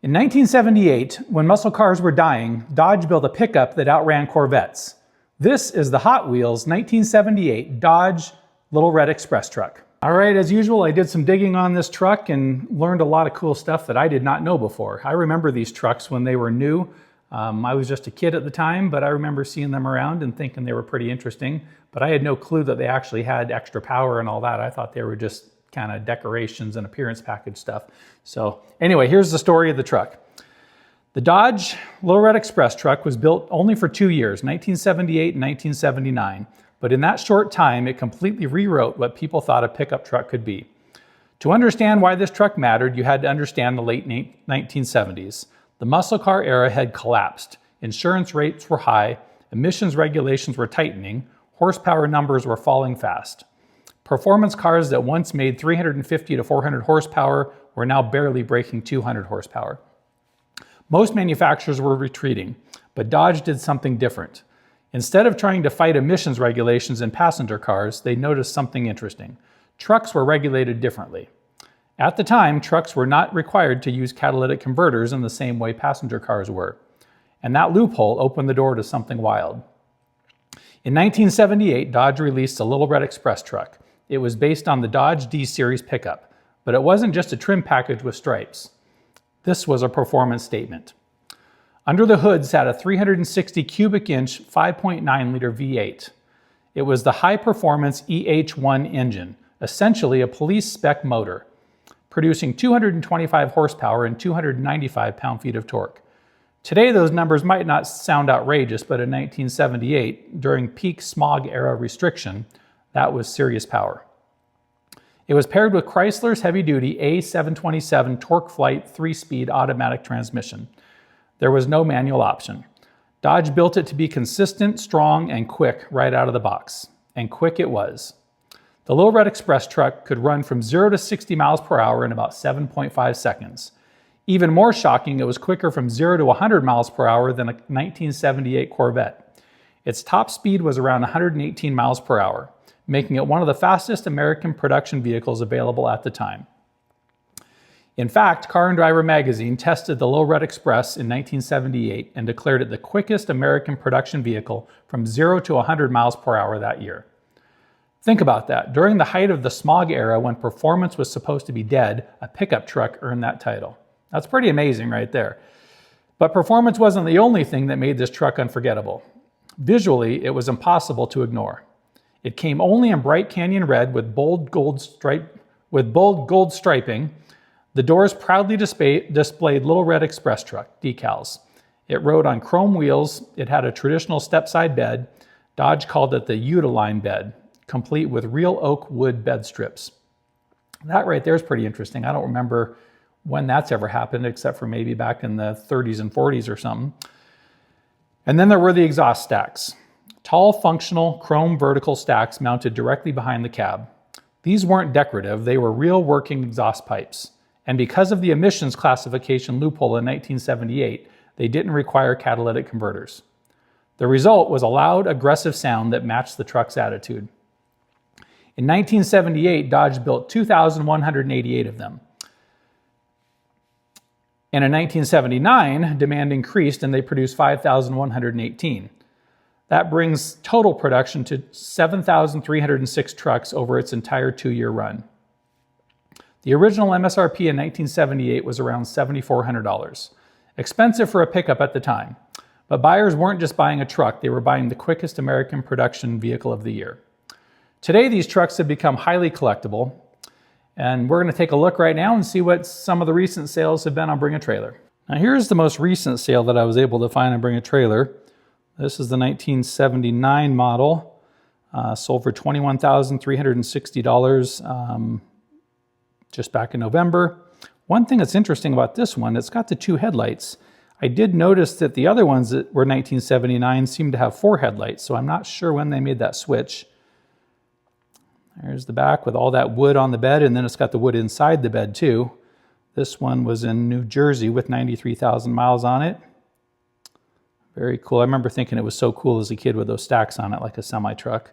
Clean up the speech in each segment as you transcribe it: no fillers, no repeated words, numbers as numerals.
In 1978, when muscle cars were dying, Dodge built a pickup that outran Corvettes. This is the Hot Wheels 1978 Dodge Little Red Express truck. All right, as usual, I did some digging on this truck and learned a lot of cool stuff that I did not know before. I remember these trucks when they were new. I was just a kid at the time, but I remember seeing them around and thinking they were pretty interesting. But I had no clue that they actually had extra power and all that. I thought they were just kind of decorations and appearance package stuff. So anyway, here's the story of the truck. The Dodge Little Red Express truck was built only for 2 years, 1978 and 1979. But in that short time, it completely rewrote what people thought a pickup truck could be. To understand why this truck mattered, you had to understand the late 1970s. The muscle car era had collapsed. Insurance rates were high, emissions regulations were tightening, horsepower numbers were falling fast. Performance cars that once made 350 to 400 horsepower were now barely breaking 200 horsepower. Most manufacturers were retreating, but Dodge did something different. Instead of trying to fight emissions regulations in passenger cars, they noticed something interesting. Trucks were regulated differently. At the time, trucks were not required to use catalytic converters in the same way passenger cars were. And that loophole opened the door to something wild. In 1978, Dodge released a Little Red Express truck. It was based on the Dodge D-Series pickup, but it wasn't just a trim package with stripes. This was a performance statement. Under the hood sat a 360 cubic inch 5.9 liter V8. It was the high-performance EH1 engine, essentially a police spec motor, producing 225 horsepower and 295 pound-feet of torque. Today, those numbers might not sound outrageous, but in 1978, during peak smog era restriction, that was serious power. It was paired with Chrysler's heavy-duty A727 Torque Flight 3-speed automatic transmission. There was no manual option. Dodge built it to be consistent, strong, and quick right out of the box. And quick it was. The Little Red Express truck could run from 0 to 60 miles per hour in about 7.5 seconds. Even more shocking, it was quicker from 0 to 100 miles per hour than a 1978 Corvette. Its top speed was around 118 miles per hour, making it one of the fastest American production vehicles available at the time. In fact, Car and Driver magazine tested the Little Red Express in 1978 and declared it the quickest American production vehicle from 0 to 100 miles per hour that year. Think about that. During the height of the smog era, when performance was supposed to be dead, a pickup truck earned that title. That's pretty amazing right there. But performance wasn't the only thing that made this truck unforgettable. Visually, it was impossible to ignore. It came only in bright canyon red with bold gold striping. The doors proudly displayed Little Red Express truck decals. It rode on chrome wheels. It had a traditional step-side bed. Dodge called it the Utiline bed, complete with real oak wood bed strips. That right there is pretty interesting. I don't remember when that's ever happened, except for maybe back in the 30s and 40s or something. And then there were the exhaust stacks. Tall, functional, chrome vertical stacks mounted directly behind the cab. These weren't decorative, they were real working exhaust pipes. And because of the emissions classification loophole in 1978, they didn't require catalytic converters. The result was a loud, aggressive sound that matched the truck's attitude. In 1978, Dodge built 2,188 of them. And in 1979, demand increased and they produced 5,118. That brings total production to 7,306 trucks over its entire 2-year run. The original MSRP in 1978 was around $7,400. Expensive for a pickup at the time. But buyers weren't just buying a truck, they were buying the quickest American production vehicle of the year. Today, these trucks have become highly collectible, and we're going to take a look right now and see what some of the recent sales have been on Bring a Trailer. Now here's the most recent sale that I was able to find on Bring a Trailer. This is the 1979 model, sold for $21,360 just back in November. One thing that's interesting about this one, it's got the 2 headlights. I did notice that the other ones that were 1979 seemed to have 4 headlights, so I'm not sure when they made that switch. There's the back with all that wood on the bed, and then it's got the wood inside the bed too. This one was in New Jersey with 93,000 miles on it. Very cool. I remember thinking it was so cool as a kid with those stacks on it, like a semi-truck.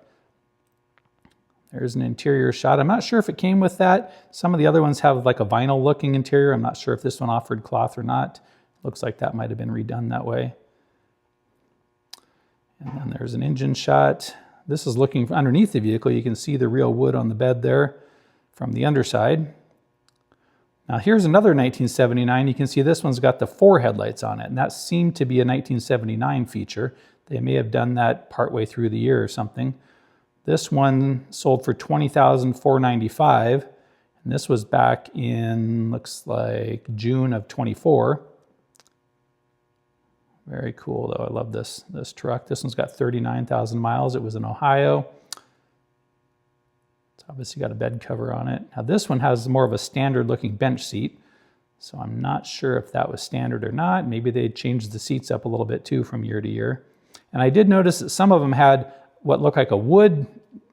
There's an interior shot. I'm not sure if it came with that. Some of the other ones have like a vinyl looking interior. I'm not sure if this one offered cloth or not. Looks like that might have been redone that way. And then there's an engine shot. This is looking underneath the vehicle. You can see the real wood on the bed there from the underside. Now here's another 1979. You can see this one's got the 4 headlights on it, and that seemed to be a 1979 feature. They may have done that partway through the year or something. This one sold for $20,495, and this was back in, looks like June of 24. Very cool though, I love this truck. This one's got 39,000 miles. It was in Ohio. It's obviously got a bed cover on it. Now this one has more of a standard looking bench seat, so I'm not sure if that was standard or not. Maybe they changed the seats up a little bit too from year to year. And I did notice that some of them had what looked like a wood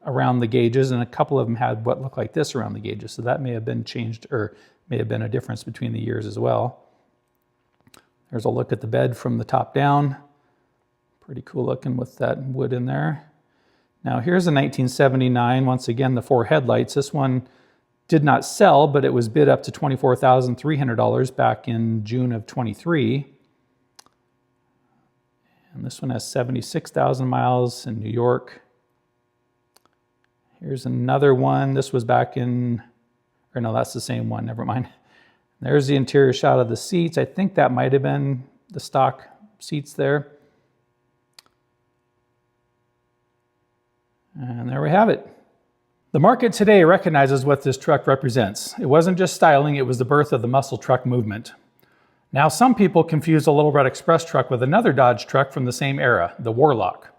around the gauges, and a couple of them had what looked like this around the gauges. So that may have been changed, or may have been a difference between the years as well. There's a look at the bed from the top down. Pretty cool looking with that wood in there. Now here's a 1979, once again the 4 headlights. This one did not sell, but it was bid up to $24,300 back in June of 23. And this one has 76,000 miles in New York. Here's another one. This was back in, or no, that's the same one, never mind. There's the interior shot of the seats. I think that might have been the stock seats there. And there we have it. The market today recognizes what this truck represents. It wasn't just styling, it was the birth of the muscle truck movement. Now some people confuse the Little Red Express truck with another Dodge truck from the same era, the Warlock.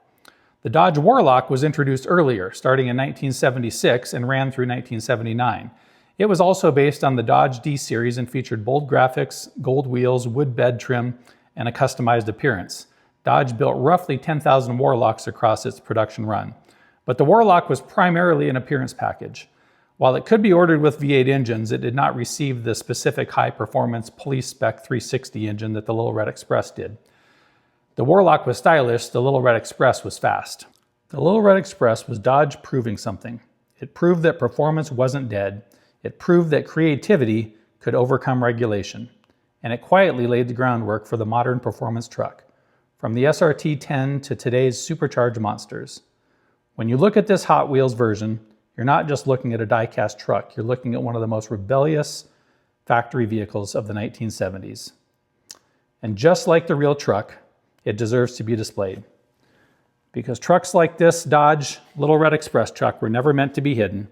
The Dodge Warlock was introduced earlier, starting in 1976 and ran through 1979. It was also based on the Dodge D-Series and featured bold graphics, gold wheels, wood bed trim, and a customized appearance. Dodge built roughly 10,000 Warlocks across its production run. But the Warlock was primarily an appearance package. While it could be ordered with V8 engines, it did not receive the specific high-performance police spec 360 engine that the Little Red Express did. The Warlock was stylish, the Little Red Express was fast. The Little Red Express was Dodge proving something. It proved that performance wasn't dead. It proved that creativity could overcome regulation. And it quietly laid the groundwork for the modern performance truck, from the SRT-10 to today's supercharged monsters. When you look at this Hot Wheels version, you're not just looking at a die-cast truck, you're looking at one of the most rebellious factory vehicles of the 1970s. And just like the real truck, it deserves to be displayed. Because trucks like this Dodge Little Red Express truck were never meant to be hidden.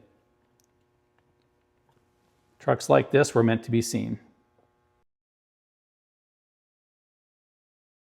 Trucks like this were meant to be seen.